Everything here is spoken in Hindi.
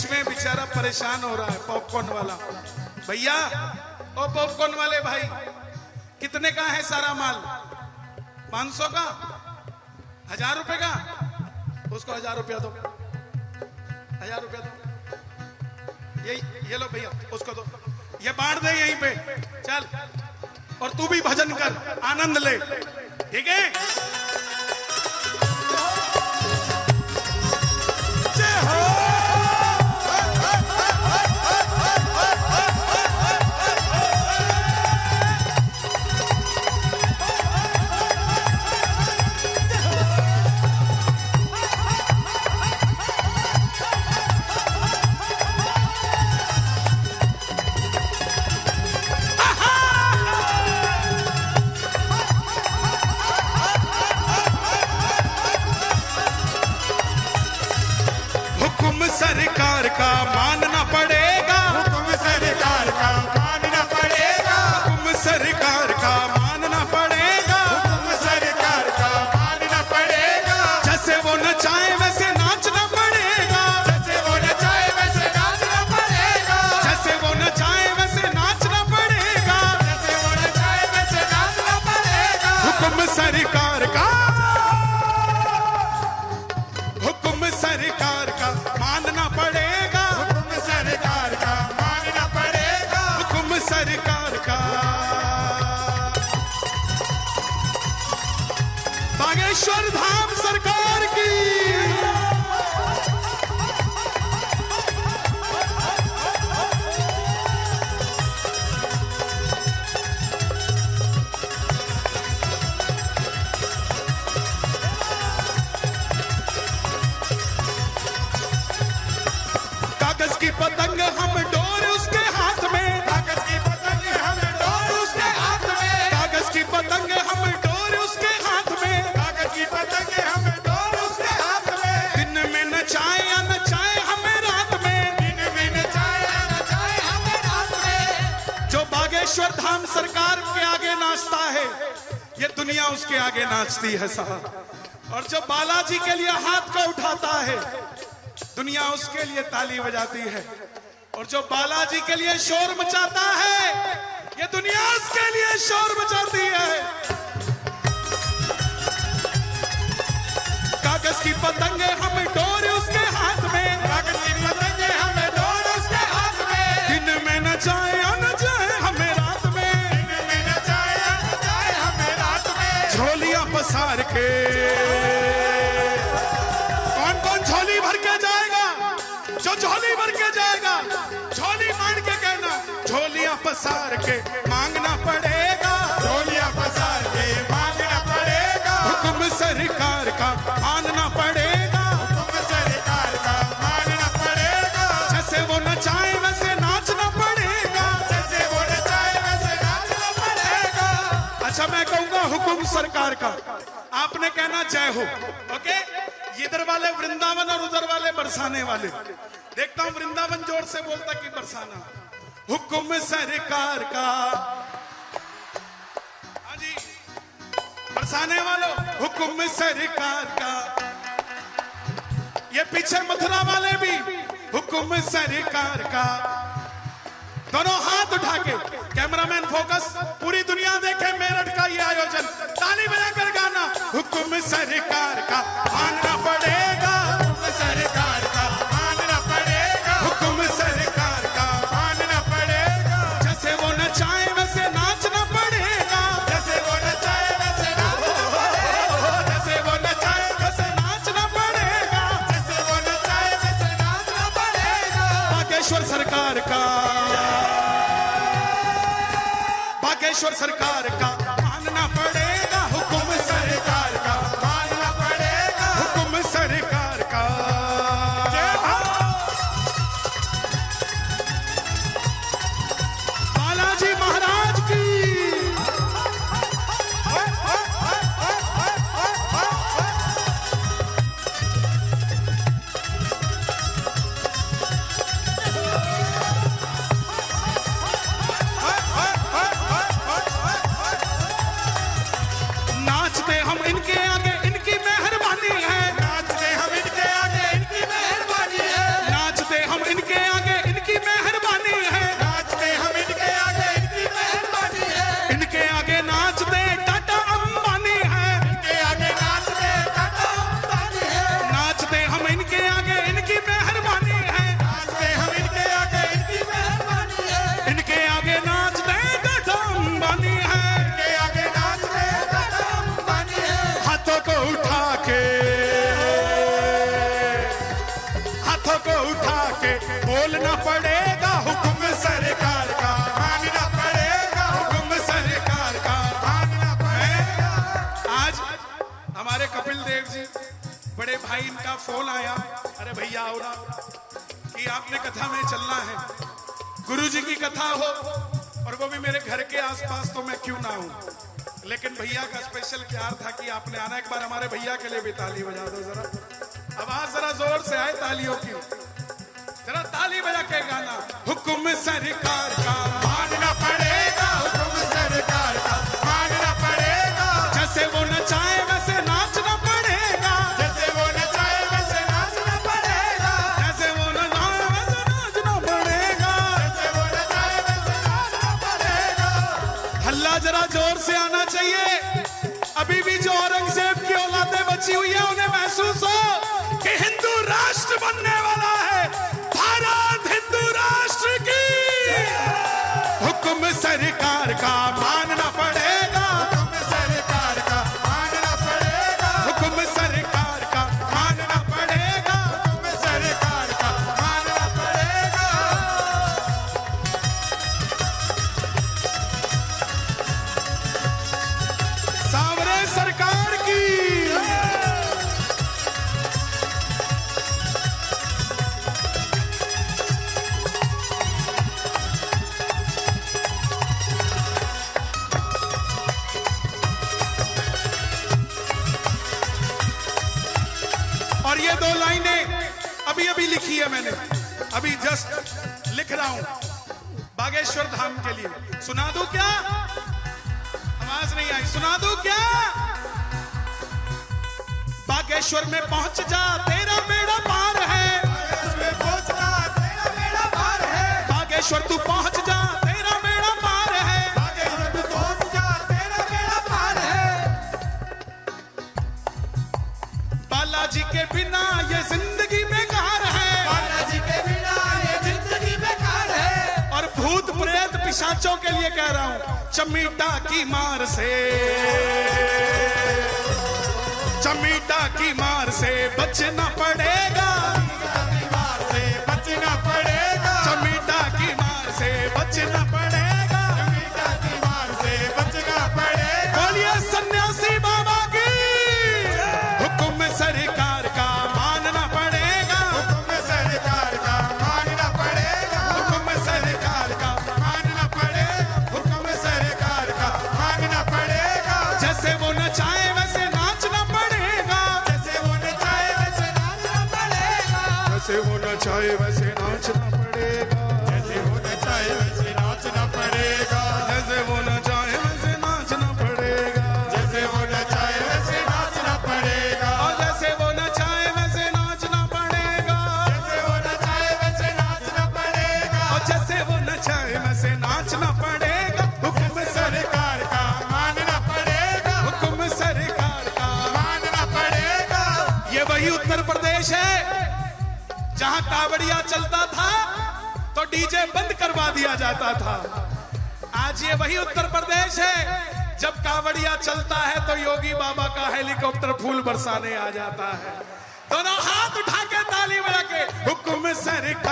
बीच में बेचारा परेशान हो रहा है पॉपकॉर्न वाला। भैया ओ पॉपकॉर्न वाले भाई, कितने का है सारा माल? 500 का, 1000 रुपए का? उसको 1000 रुपया दो, 1000 रुपया दो। ये लो भैया, उसको दो, ये बांट दे यहीं पे। चल, और तू भी भजन कर, आनंद ले, ठीक है? जय हो। सरकार का मानना पड़ेगा, हुक्म सरकार का मानना पड़ेगा, हुक्म सरकार का मानना पड़ेगा, हुक्म सरकार का मानना पड़ेगा। जैसे वो नचाए वैसे नाचना पड़ेगा, जैसे वो नचाए वैसे नाचना पड़ेगा, जैसे वो नचाए वैसे नाचना पड़ेगा, जैसे वो नचाए वैसे नाचना पड़ेगा। हुक्म सरकार का, हुक्म सरकार का मानना पड़ेगा, हुक्म सरकार का मानना पड़ेगा, हुक्म सरकार का। बागेश्वर धाम सरकार की। कागज की पतंग हम डोर उसके हाथ में, कागज की पतंग हम डोर उसके हाथ में, कागज की पतंग हम डोर उसके हाथ में, कागज की पतंग हम डोर उसके हाथ में। दिन में नचाए या नचाए हमें रात में, दिन में नचाए नचाए हमें रात में। जो बागेश्वर धाम सरकार के आगे नाचता है, ये दुनिया उसके आगे नाचती है साहब। और जो बालाजी के लिए हाथ को उठाता है, दुनिया उसके लिए ताली बजाती है। और जो बालाजी के लिए शोर मचाता है, ये दुनिया उसके लिए शोर मचाती है। कागज की पतंगे हम डोर उसके हाथ में, कागज की पतंग हम डोर उसके हाथ में। दिन में नचाए या नचाए हमें रात में, दिन में नचाए नचाए हमें रात में। झोलियां पसार के। कौन कौन झोली भर के जाएगा? जो झोली भर के जाएगा, झोली मांग के कहना, झोलियां पसार के मांगना पड़ेगा, झोलियां पसार के मांगना पड़ेगा, हुक्म सरकार का मानना पड़ेगा, हुक्म सरकार का मानना पड़ेगा। जैसे वो नचाए वैसे नाचना पड़ेगा, जैसे वो नचाए वैसे नाचना पड़ेगा। अच्छा मैं कहूंगा हुक्म सरकार का, आपने कहना जय हो। ओके, इधर वाले वृंदावन और उधर वाले बरसाने वाले। देखता हूं वृंदावन जोर से बोलता कि बरसाना। हुक्म सरकार का, हाँ जी बरसाने वालों, हुक्म सरकार का। ये पीछे मथुरा वाले भी, हुक्म सरकार का। दोनों हाथ उठा के, कैमरामैन फोकस, पूरी दुनिया देखे मेरठ का ये आयोजन, ताली बजाकर गाना, हुक्म सरकार का मानना पड़ेगा, हुक्म सरकार का मानना पड़ेगा, हुक्म सरकार का मानना पड़ेगा। जैसे वो नचाए वैसे नाचना पड़ेगा, जैसे वो नचाए वैसे नाचना पड़ेगा, जैसे वो नचाए वैसे नाचना पड़ेगा, जैसे वो नचाए वैसे नाचना पड़ेगा। बागेश्वर सरकार का, बागेश्वर सरकार का मानना पड़ेगा, हुक्म सरकार का मानना पड़ेगा, हुक्म सरकार का। बालाजी महाराज की। हाथों को उठा के बोलना पड़ेगा, हुक्म सरकार का मानना पड़ेगा, हुक्म सरकार का मानना पड़ेगा। आज हमारे कपिल देव जी बड़े भाई, इनका फोन आया, अरे भैया आओ ना कि आपने कथा में चलना है, गुरु जी की कथा हो और वो भी मेरे घर के आसपास, तो मैं क्यों ना हूं। लेकिन भैया का स्पेशल प्यार था कि आपने आना। एक बार हमारे भैया के लिए भी ताली बजा दो जरा, आवाज जरा जोर से आए तालियों की, जरा ताली बजा के गाना। हुक्म सरकार का मानना पड़ेगा, हुक्म सरकार का मानना पड़ेगा, जैसे वो नचाए वैसे नाचना पड़ेगा, जैसे वो नचाए वैसे नाचना पड़ेगा, जैसे वो नचाए वैसे नाचना पड़ेगा, जैसे वो नचाए वैसे नाचना पड़ेगा। हल्ला जरा जोर से आना चाहिए। अभी भी जो औरंगजेब की औलादें बची हुई है उन्हें महसूस हो कि हिंदू राष्ट्र बनने वाला है, भारत हिंदू राष्ट्र की। हुक्म सरकार का मानना पड़ेगा, हुक्म सरकार का मानना पड़ेगा, हुक्म सरकार का मानना पड़ेगा, हुक्म सरकार का मानना पड़ेगा। सावरे सरकार की। और ये दो लाइनें अभी अभी लिखी है मैंने, अभी जस्ट लिख रहा हूं बागेश्वर धाम के लिए। सुना दूं क्या? आवाज नहीं आई, सुना दूं क्या? बागेश्वर में पहुंच जा तेरा बेड़ा पार है, बागेश्वर पहुंच जा तेरा बेड़ा पार है, बागेश्वर तू पहुंच जा तेरा बेड़ा पार है, बागेश्वर तू पहुंच जा तेरा बेड़ा पार है। बालाजी के बिना ये जिंदगी बेकार है, बालाजी के बिना ये जिंदगी बेकार है। और भूत प्रेत पिशाचों के लिए कह रहा हूं, चमीटा की मार से, चमीटा की मार से बचना पड़ेगा, बचना पड़ेगा, चमीटा की मार से बचना पड़ेगा, चमीटा की मार से बचना पड़ेगा। बोलिए सन्यासी बाबा की। हुक्म सरकार का मानना पड़ेगा, हुक्म सरकार का मानना पड़ेगा, हुक्म सरकार का मानना पड़ेगा, हुक्म सरकार का मानना पड़ेगा। जैसे वो नचाए वैसे नाचना पड़ेगा, जैसे वो नचाए वैसे नाचना पड़ेगा, जैसे वो नचाए वैसे नाचना पड़ेगा, जैसे वो नचाए वैसे नाचना पड़ेगा, जैसे वो नचाए वैसे नाचना पड़ेगा, जैसे वो नचाए वैसे नाचना पड़ेगा, और जैसे वो नचाए वैसे नाचना पड़ेगा, जैसे वो नचाए वैसे नाचना पड़ेगा, और जैसे वो नचाए वैसे नाचना पड़ेगा। हुक्म सरकार का मानना पड़ेगा, हुक्म सरकार का मानना पड़ेगा। ये वही उत्तर प्रदेश है जहां कावड़िया चलता था तो डीजे बंद करवा दिया जाता था। आज ये वही उत्तर प्रदेश है जब कावड़िया चलता है तो योगी बाबा का हेलीकॉप्टर फूल बरसाने आ जाता है। दोनों हाथ उठा के ताली बजा के हुक्म सरकार